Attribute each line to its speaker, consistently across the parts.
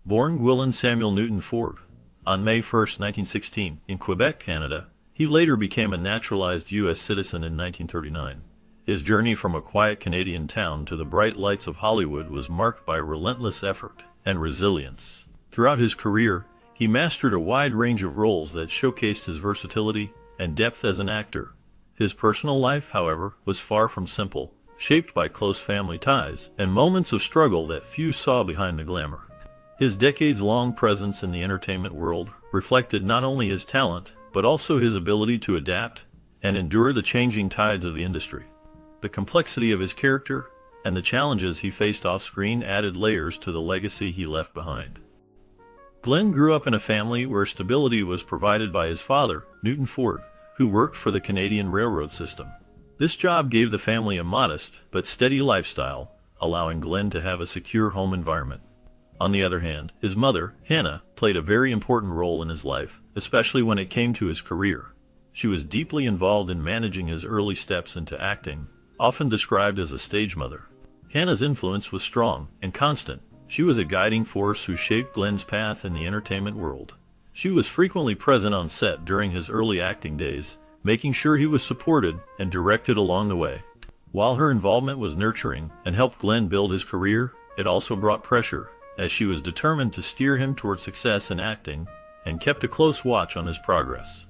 Speaker 1: Born Gwilyn Samuel Newton Ford on May 1, 1916, in Quebec, Canada, he later became a naturalized U.S. citizen in 1939. His journey from a quiet Canadian town to the bright lights of Hollywood was marked by relentless effort and resilience. Throughout his career, he mastered a wide range of roles that showcased his versatility and depth as an actor. His personal life, however, was far from simple, shaped by close family ties and moments of struggle that few saw behind the glamour. His decades-long presence in the entertainment world reflected not only his talent, but also his ability to adapt and endure the changing tides of the industry. The complexity of his character and the challenges he faced off-screen added layers to the legacy he left behind. Glenn grew up in a family where stability was provided by his father, Newton Ford, who worked for the Canadian railroad system. This job gave the family a modest but steady lifestyle, allowing Glenn to have a secure home environment. On the other hand, his mother, Hannah, played a very important role in his life, especially when it came to his career. She was deeply involved in managing his early steps into acting, often described as a stage mother. Hannah's influence was strong and constant. She was a guiding force who shaped Glenn's path in the entertainment world. She was frequently present on set during his early acting days, making sure he was supported and directed along the way. While her involvement was nurturing and helped Glenn build his career, it also brought pressure, as she was determined to steer him toward success in acting and kept a close watch on his progress.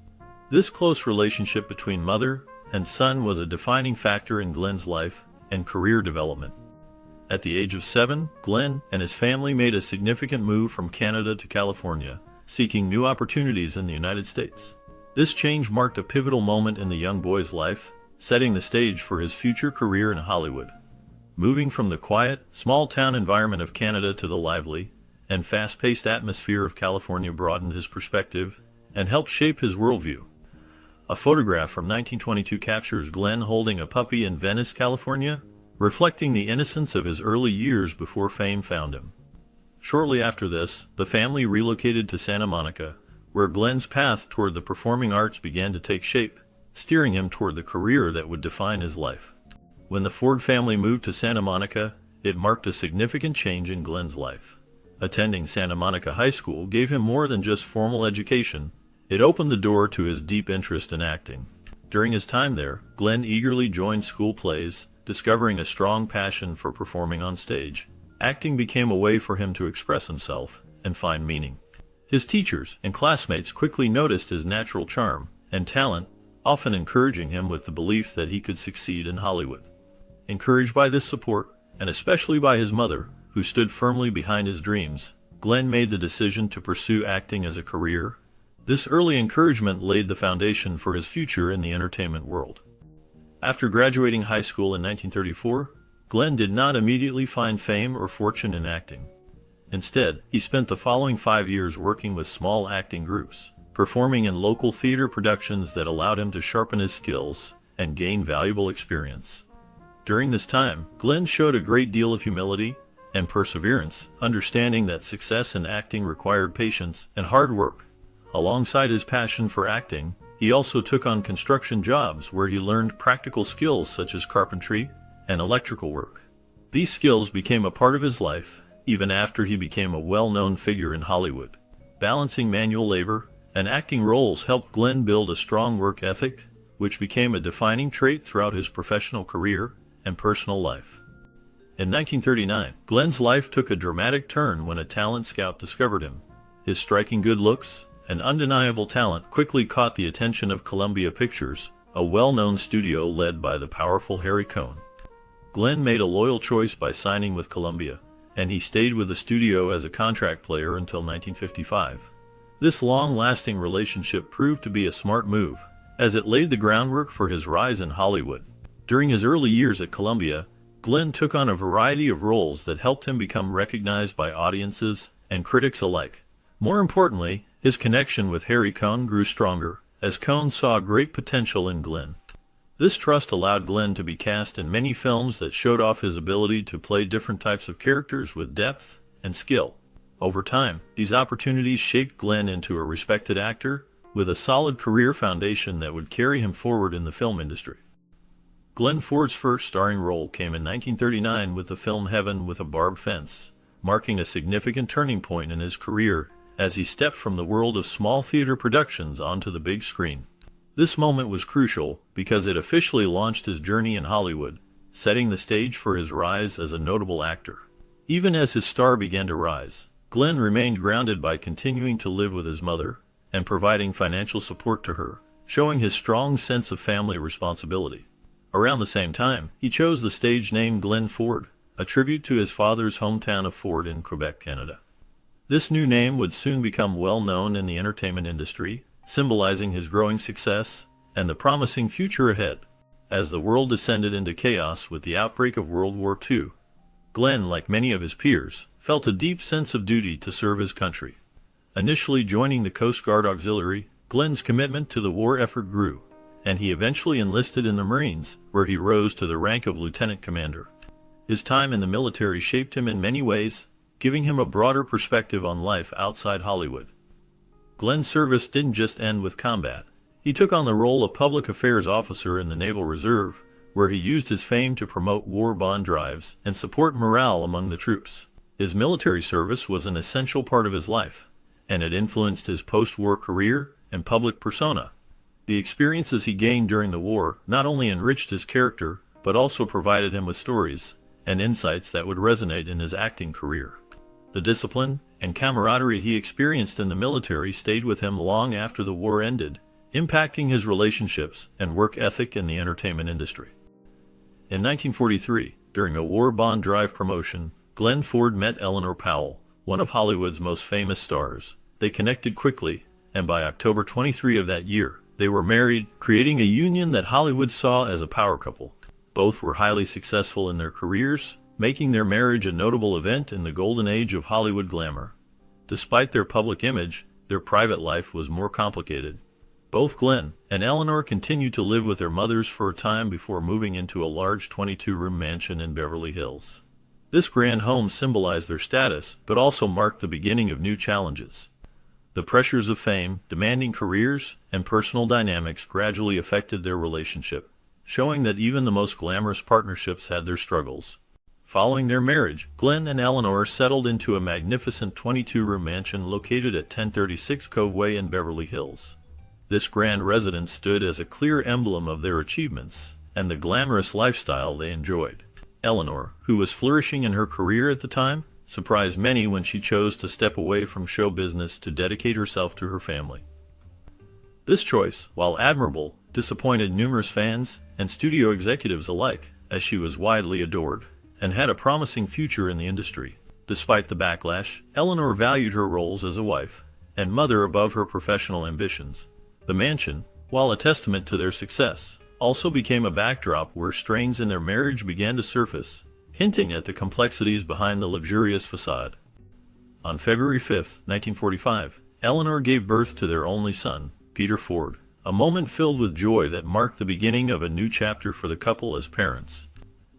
Speaker 1: This close relationship between mother and son was a defining factor in Glenn's life and career development. At the age of 7, Glenn and his family made a significant move from Canada to California, seeking new opportunities in the United States. This change marked a pivotal moment in the young boy's life, setting the stage for his future career in Hollywood. Moving from the quiet, small-town environment of Canada to the lively and fast-paced atmosphere of California broadened his perspective and helped shape his worldview. A photograph from 1922 captures Glenn holding a puppy in Venice, California, reflecting the innocence of his early years before fame found him. Shortly after this, the family relocated to Santa Monica, where Glenn's path toward the performing arts began to take shape, steering him toward the career that would define his life. When the Ford family moved to Santa Monica, it marked a significant change in Glenn's life. Attending Santa Monica High School gave him more than just formal education. It opened the door to his deep interest in acting. During his time there, Glenn eagerly joined school plays, discovering a strong passion for performing on stage. Acting became a way for him to express himself and find meaning. His teachers and classmates quickly noticed his natural charm and talent, often encouraging him with the belief that he could succeed in Hollywood. Encouraged by this support, and especially by his mother, who stood firmly behind his dreams, Glenn made the decision to pursue acting as a career. This early encouragement laid the foundation for his future in the entertainment world. After graduating high school in 1934, Glenn did not immediately find fame or fortune in acting. Instead, he spent the following 5 years working with small acting groups, performing in local theater productions that allowed him to sharpen his skills and gain valuable experience. During this time, Glenn showed a great deal of humility and perseverance, understanding that success in acting required patience and hard work. Alongside his passion for acting, he also took on construction jobs where he learned practical skills such as carpentry and electrical work. These skills became a part of his life even after he became a well-known figure in Hollywood. Balancing manual labor and acting roles helped Glenn build a strong work ethic, which became a defining trait throughout his professional career and personal life. In 1939, Glenn's life took a dramatic turn when a talent scout discovered him. His striking good looks and undeniable talent quickly caught the attention of Columbia Pictures, a well-known studio led by the powerful Harry Cohn. Glenn made a loyal choice by signing with Columbia, and he stayed with the studio as a contract player until 1955. This long-lasting relationship proved to be a smart move, as it laid the groundwork for his rise in Hollywood. During his early years at Columbia, Glenn took on a variety of roles that helped him become recognized by audiences and critics alike. More importantly, his connection with Harry Cohn grew stronger, as Cohn saw great potential in Glenn. This trust allowed Glenn to be cast in many films that showed off his ability to play different types of characters with depth and skill. Over time, these opportunities shaped Glenn into a respected actor, with a solid career foundation that would carry him forward in the film industry. Glenn Ford's first starring role came in 1939 with the film Heaven with a Barbed Fence, marking a significant turning point in his career as he stepped from the world of small theater productions onto the big screen. This moment was crucial because it officially launched his journey in Hollywood, setting the stage for his rise as a notable actor. Even as his star began to rise, Glenn remained grounded by continuing to live with his mother and providing financial support to her, showing his strong sense of family responsibility. Around the same time, he chose the stage name Glenn Ford, a tribute to his father's hometown of Ford in Quebec, Canada. This new name would soon become well known in the entertainment industry, symbolizing his growing success and the promising future ahead. As the world descended into chaos with the outbreak of World War II, Glenn, like many of his peers, felt a deep sense of duty to serve his country. Initially joining the Coast Guard Auxiliary, Glenn's commitment to the war effort grew, and he eventually enlisted in the Marines, where he rose to the rank of lieutenant commander. His time in the military shaped him in many ways, giving him a broader perspective on life outside Hollywood. Glenn's service didn't just end with combat. He took on the role of public affairs officer in the Naval Reserve, where he used his fame to promote war bond drives and support morale among the troops. His military service was an essential part of his life, and it influenced his post-war career and public persona. The experiences he gained during the war not only enriched his character, but also provided him with stories and insights that would resonate in his acting career. The discipline and camaraderie he experienced in the military stayed with him long after the war ended, impacting his relationships and work ethic in the entertainment industry. In 1943, during a war bond drive promotion, Glenn Ford met Eleanor Powell, one of Hollywood's most famous stars. They connected quickly, and by October 23 of that year, they were married, creating a union that Hollywood saw as a power couple. Both were highly successful in their careers, making their marriage a notable event in the golden age of Hollywood glamour. Despite their public image, their private life was more complicated. Both Glenn and Eleanor continued to live with their mothers for a time before moving into a large 22-room mansion in Beverly Hills. This grand home symbolized their status, but also marked the beginning of new challenges. The pressures of fame, demanding careers, and personal dynamics gradually affected their relationship, showing that even the most glamorous partnerships had their struggles. Following their marriage, Glenn and Eleanor settled into a magnificent 22-room mansion located at 1036 Cove Way in Beverly Hills. This grand residence stood as a clear emblem of their achievements and the glamorous lifestyle they enjoyed. Eleanor, who was flourishing in her career at the time, surprised many when she chose to step away from show business to dedicate herself to her family. This choice, while admirable, disappointed numerous fans and studio executives alike, as she was widely adored and had a promising future in the industry. Despite the backlash, Eleanor valued her roles as a wife and mother above her professional ambitions. The mansion, while a testament to their success, also became a backdrop where strains in their marriage began to surface, hinting at the complexities behind the luxurious facade. On February 5, 1945, Eleanor gave birth to their only son, Peter Ford, a moment filled with joy that marked the beginning of a new chapter for the couple as parents.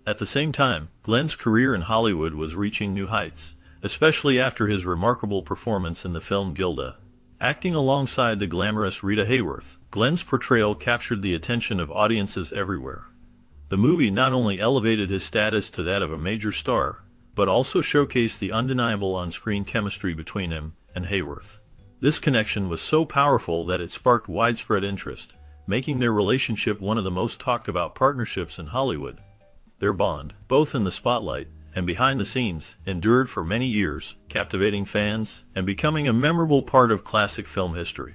Speaker 1: At the same time, Glenn's career in Hollywood was reaching new heights, especially after his remarkable performance in the film Gilda. Acting alongside the glamorous Rita Hayworth, Glenn's portrayal captured the attention of audiences everywhere. The movie not only elevated his status to that of a major star, but also showcased the undeniable on-screen chemistry between him and Hayworth. This connection was so powerful that it sparked widespread interest, making their relationship one of the most talked-about partnerships in Hollywood. Their bond, both in the spotlight and behind the scenes, endured for many years, captivating fans and becoming a memorable part of classic film history.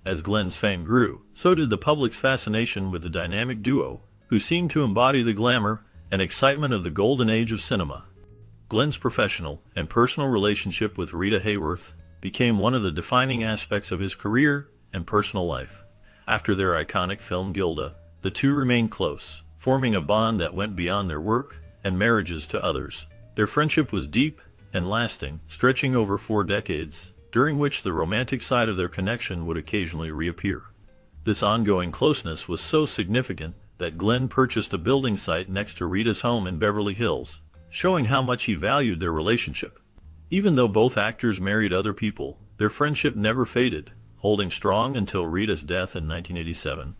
Speaker 1: As Glenn's fame grew, so did the public's fascination with the dynamic duo, who seemed to embody the glamour and excitement of the golden age of cinema. Glenn's professional and personal relationship with Rita Hayworth became one of the defining aspects of his career and personal life. After their iconic film Gilda, the two remained close, forming a bond that went beyond their work and marriages to others. Their friendship was deep and lasting, stretching over 4 decades, during which the romantic side of their connection would occasionally reappear. This ongoing closeness was so significant that Glenn purchased a building site next to Rita's home in Beverly Hills, showing how much he valued their relationship. Even though both actors married other people, their friendship never faded, holding strong until Rita's death in 1987.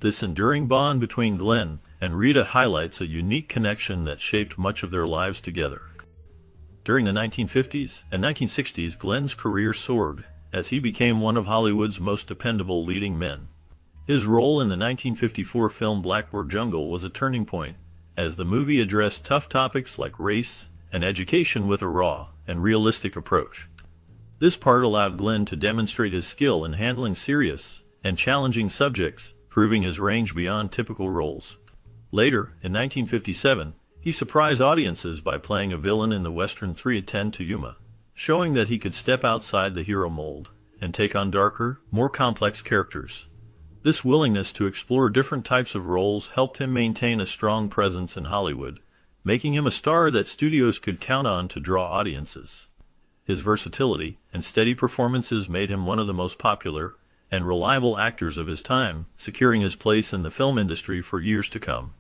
Speaker 1: This enduring bond between Glenn and Rita highlights a unique connection that shaped much of their lives together. During the 1950s and 1960s, Glenn's career soared as he became one of Hollywood's most dependable leading men. His role in the 1954 film Blackboard Jungle was a turning point, as the movie addressed tough topics like race and education with a raw and realistic approach. This part allowed Glenn to demonstrate his skill in handling serious and challenging subjects, proving his range beyond typical roles. Later, in 1957, he surprised audiences by playing a villain in the Western 3:10 to Yuma, showing that he could step outside the hero mold and take on darker, more complex characters. This willingness to explore different types of roles helped him maintain a strong presence in Hollywood, making him a star that studios could count on to draw audiences. His versatility and steady performances made him one of the most popular and reliable actors of his time, securing his place in the film industry for years to come.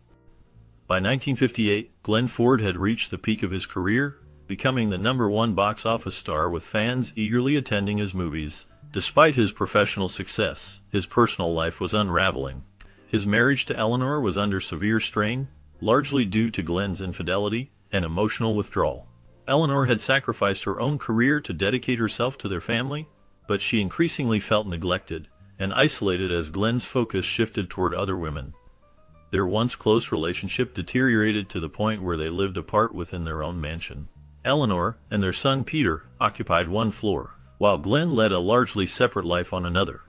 Speaker 1: By 1958, Glenn Ford had reached the peak of his career, becoming the #1 box office star with fans eagerly attending his movies. Despite his professional success, his personal life was unraveling. His marriage to Eleanor was under severe strain, largely due to Glenn's infidelity and emotional withdrawal. Eleanor had sacrificed her own career to dedicate herself to their family, but she increasingly felt neglected and isolated as Glenn's focus shifted toward other women. Their once close relationship deteriorated to the point where they lived apart within their own mansion. Eleanor and their son Peter occupied one floor, while Glenn led a largely separate life on another.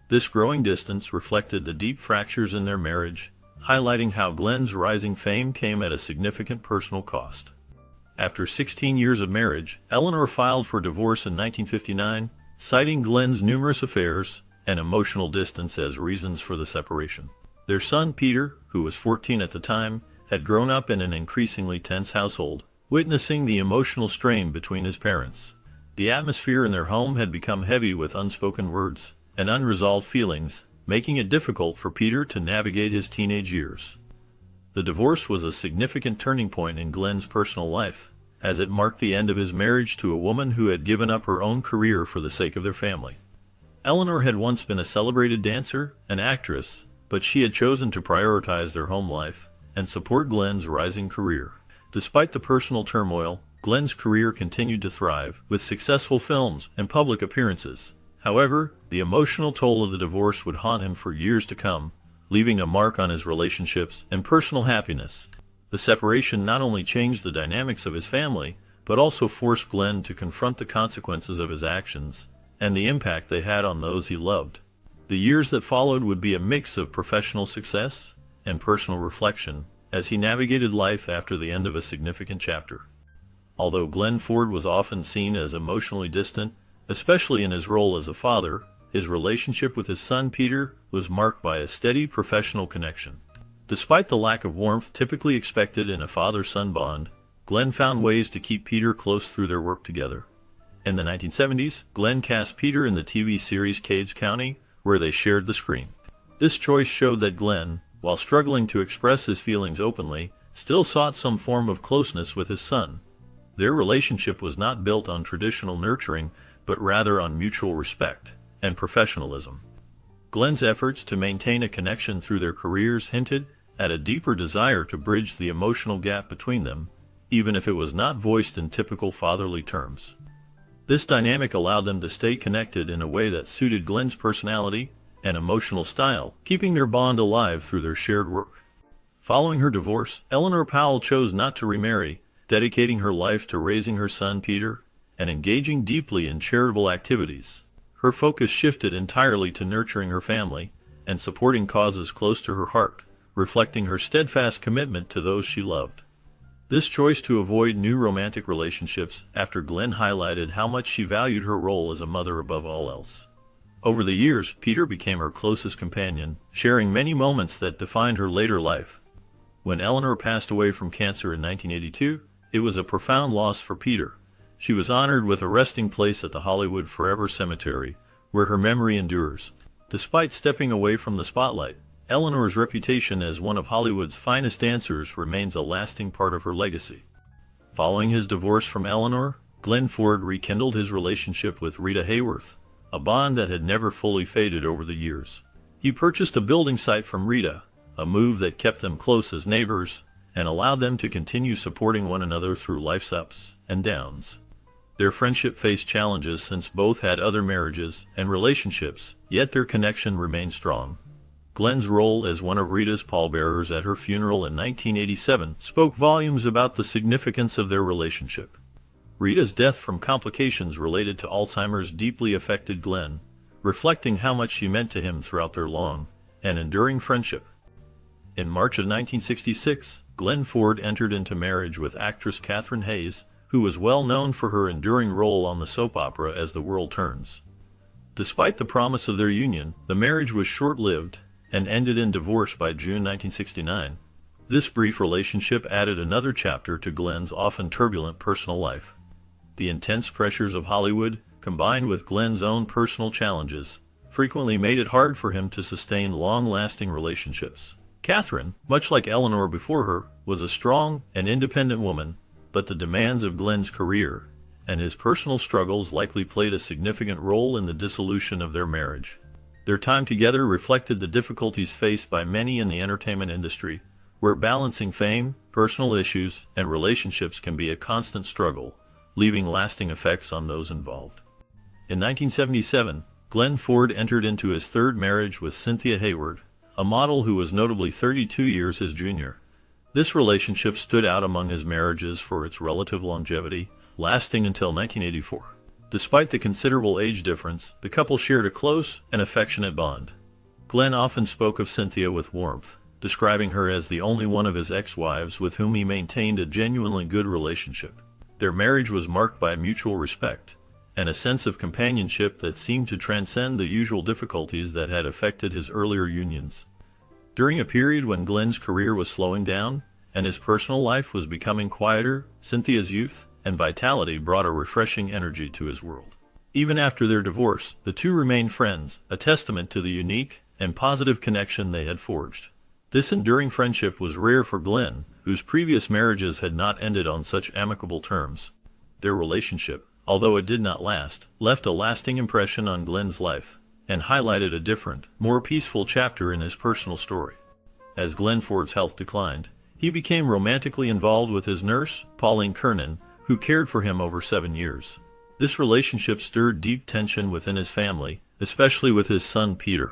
Speaker 1: This growing distance reflected the deep fractures in their marriage, highlighting how Glenn's rising fame came at a significant personal cost. After 16 years of marriage, Eleanor filed for divorce in 1959, citing Glenn's numerous affairs and emotional distance as reasons for the separation. Their son Peter, who was 14 at the time, had grown up in an increasingly tense household, witnessing the emotional strain between his parents. The atmosphere in their home had become heavy with unspoken words and unresolved feelings, making it difficult for Peter to navigate his teenage years. The divorce was a significant turning point in Glenn's personal life, as it marked the end of his marriage to a woman who had given up her own career for the sake of their family. Eleanor had once been a celebrated dancer and actress, but she had chosen to prioritize their home life and support Glenn's rising career. Despite the personal turmoil, Glenn's career continued to thrive, with successful films and public appearances. However, the emotional toll of the divorce would haunt him for years to come, leaving a mark on his relationships and personal happiness. The separation not only changed the dynamics of his family, but also forced Glenn to confront the consequences of his actions and the impact they had on those he loved. The years that followed would be a mix of professional success and personal reflection as he navigated life after the end of a significant chapter. Although Glenn Ford was often seen as emotionally distant, especially in his role as a father, his relationship with his son Peter was marked by a steady professional connection. Despite the lack of warmth typically expected in a father-son bond, Glenn found ways to keep Peter close through their work together. In the 1970s, Glenn cast Peter in the TV series Cades County, where they shared the screen. This choice showed that Glenn, while struggling to express his feelings openly, still sought some form of closeness with his son. Their relationship was not built on traditional nurturing, but rather on mutual respect and professionalism. Glenn's efforts to maintain a connection through their careers hinted at a deeper desire to bridge the emotional gap between them, even if it was not voiced in typical fatherly terms. This dynamic allowed them to stay connected in a way that suited Glenn's personality and emotional style, keeping their bond alive through their shared work. Following her divorce, Eleanor Powell chose not to remarry, dedicating her life to raising her son Peter and engaging deeply in charitable activities. Her focus shifted entirely to nurturing her family and supporting causes close to her heart, reflecting her steadfast commitment to those she loved. This choice to avoid new romantic relationships after Glenn highlighted how much she valued her role as a mother above all else. Over the years, Peter became her closest companion, sharing many moments that defined her later life. When Eleanor passed away from cancer in 1982, it was a profound loss for Peter. She was honored with a resting place at the Hollywood Forever Cemetery, where her memory endures. Despite stepping away from the spotlight, Eleanor's reputation as one of Hollywood's finest dancers remains a lasting part of her legacy. Following his divorce from Eleanor, Glenn Ford rekindled his relationship with Rita Hayworth, a bond that had never fully faded over the years. He purchased a building site from Rita, a move that kept them close as neighbors and allowed them to continue supporting one another through life's ups and downs. Their friendship faced challenges since both had other marriages and relationships, yet their connection remained strong. Glenn's role as one of Rita's pallbearers at her funeral in 1987 spoke volumes about the significance of their relationship. Rita's death from complications related to Alzheimer's deeply affected Glenn, reflecting how much she meant to him throughout their long and enduring friendship. In March of 1966, Glenn Ford entered into marriage with actress Katherine Hayes, who was well known for her enduring role on the soap opera As the World Turns. Despite the promise of their union, the marriage was short-lived and ended in divorce by June 1969. This brief relationship added another chapter to Glenn's often turbulent personal life. The intense pressures of Hollywood, combined with Glenn's own personal challenges, frequently made it hard for him to sustain long-lasting relationships. Katherine, much like Eleanor before her, was a strong and independent woman, but the demands of Glenn's career and his personal struggles likely played a significant role in the dissolution of their marriage. Their time together reflected the difficulties faced by many in the entertainment industry, where balancing fame, personal issues, and relationships can be a constant struggle, leaving lasting effects on those involved. In 1977, Glenn Ford entered into his third marriage with Cynthia Hayward, a model who was notably 32 years his junior. This relationship stood out among his marriages for its relative longevity, lasting until 1984. Despite the considerable age difference, the couple shared a close and affectionate bond. Glenn often spoke of Cynthia with warmth, describing her as the only one of his ex-wives with whom he maintained a genuinely good relationship. Their marriage was marked by mutual respect and a sense of companionship that seemed to transcend the usual difficulties that had affected his earlier unions. During a period when Glenn's career was slowing down and his personal life was becoming quieter, Cynthia's youth and vitality brought a refreshing energy to his world. Even after their divorce, the two remained friends, a testament to the unique and positive connection they had forged. This enduring friendship was rare for Glenn, whose previous marriages had not ended on such amicable terms. Their relationship, although it did not last, left a lasting impression on Glenn's life and highlighted a different, more peaceful chapter in his personal story. As Glenn Ford's health declined, he became romantically involved with his nurse, Pauline Kernan, who cared for him over 7 years. This relationship stirred deep tension within his family, especially with his son Peter.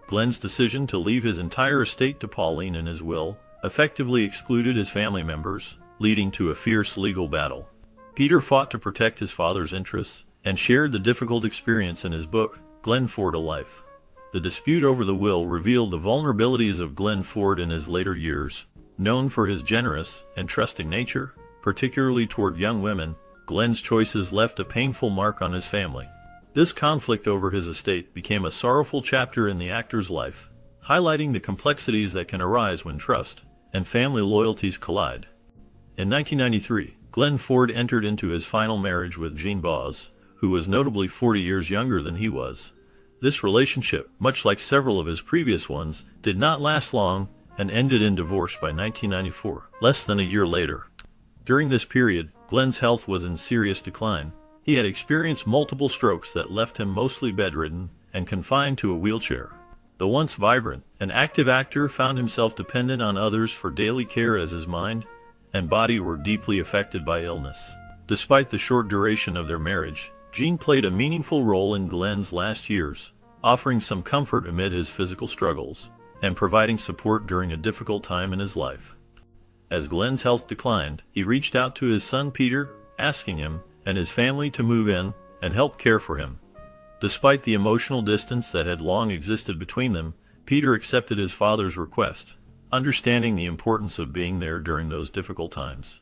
Speaker 1: Glenn's decision to leave his entire estate to Pauline in his will effectively excluded his family members, leading to a fierce legal battle. Peter fought to protect his father's interests and shared the difficult experience in his book, Glenn Ford: A Life. The dispute over the will revealed the vulnerabilities of Glenn Ford in his later years. Known for his generous and trusting nature, particularly toward young women, Glenn's choices left a painful mark on his family. This conflict over his estate became a sorrowful chapter in the actor's life, highlighting the complexities that can arise when trust and family loyalties collide. In 1993, Glenn Ford entered into his final marriage with Jean Boz, who was notably 40 years younger than he was. This relationship, much like several of his previous ones, did not last long and ended in divorce by 1994, less than a year later. During this period, Glenn's health was in serious decline. He had experienced multiple strokes that left him mostly bedridden and confined to a wheelchair. The once vibrant and active actor found himself dependent on others for daily care as his mind and body were deeply affected by illness. Despite the short duration of their marriage, Jean played a meaningful role in Glenn's last years, offering some comfort amid his physical struggles and providing support during a difficult time in his life. As Glenn's health declined, he reached out to his son Peter, asking him and his family to move in and help care for him. Despite the emotional distance that had long existed between them, Peter accepted his father's request, understanding the importance of being there during those difficult times.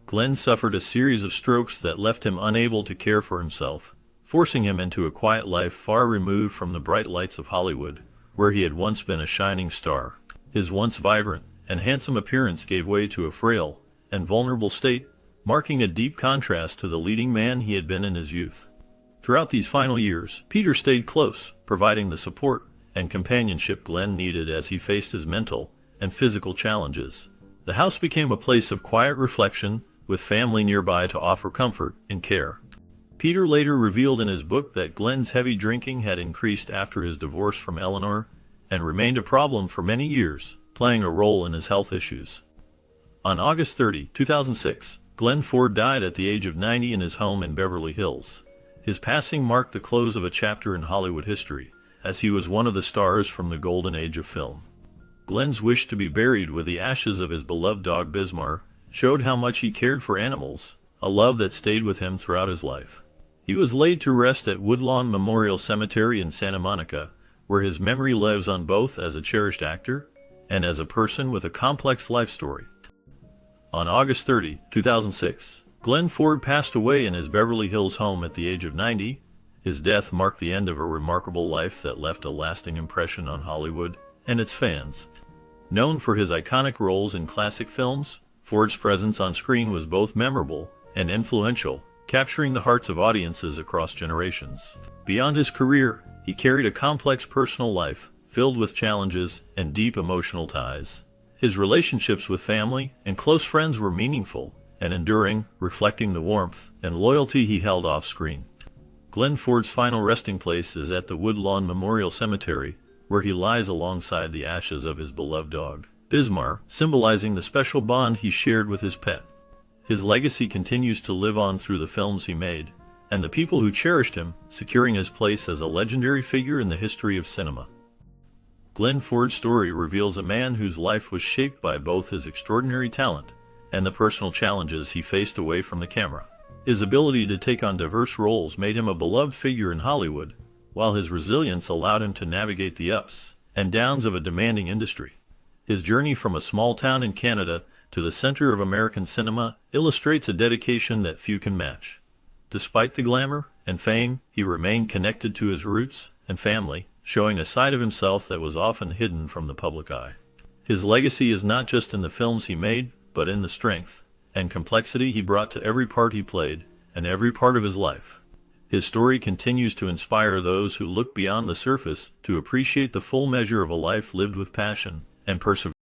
Speaker 1: Glenn suffered a series of strokes that left him unable to care for himself, forcing him into a quiet life far removed from the bright lights of Hollywood, where he had once been a shining star. His once vibrant and handsome appearance gave way to a frail and vulnerable state, marking a deep contrast to the leading man he had been in his youth. Throughout these final years, Peter stayed close, providing the support and companionship Glenn needed as he faced his mental and physical challenges. The house became a place of quiet reflection, with family nearby to offer comfort and care. Peter later revealed in his book that Glenn's heavy drinking had increased after his divorce from Eleanor and remained a problem for many years, playing a role in his health issues. On August 30, 2006, Glenn Ford died at the age of 90 in his home in Beverly Hills. His passing marked the close of a chapter in Hollywood history, as he was one of the stars from the golden age of film. Glenn's wish to be buried with the ashes of his beloved dog Bismarck showed how much he cared for animals, a love that stayed with him throughout his life. He was laid to rest at Woodlawn Memorial Cemetery in Santa Monica, where his memory lives on both as a cherished actor and as a person with a complex life story. On August 30, 2006, Glenn Ford passed away in his Beverly Hills home at the age of 90. His death marked the end of a remarkable life that left a lasting impression on Hollywood and its fans. Known for his iconic roles in classic films, Ford's presence on screen was both memorable and influential, capturing the hearts of audiences across generations. Beyond his career, he carried a complex personal life, filled with challenges and deep emotional ties. His relationships with family and close friends were meaningful and enduring, reflecting the warmth and loyalty he held off-screen. Glenn Ford's final resting place is at the Woodlawn Memorial Cemetery, where he lies alongside the ashes of his beloved dog, Bismarck, symbolizing the special bond he shared with his pet. His legacy continues to live on through the films he made, and the people who cherished him, securing his place as a legendary figure in the history of cinema. Glenn Ford's story reveals a man whose life was shaped by both his extraordinary talent and the personal challenges he faced away from the camera. His ability to take on diverse roles made him a beloved figure in Hollywood, while his resilience allowed him to navigate the ups and downs of a demanding industry. His journey from a small town in Canada to the center of American cinema illustrates a dedication that few can match. Despite the glamour and fame, he remained connected to his roots and family, showing a side of himself that was often hidden from the public eye. His legacy is not just in the films he made, but in the strength and complexity he brought to every part he played and every part of his life. His story continues to inspire those who look beyond the surface to appreciate the full measure of a life lived with passion and perseverance.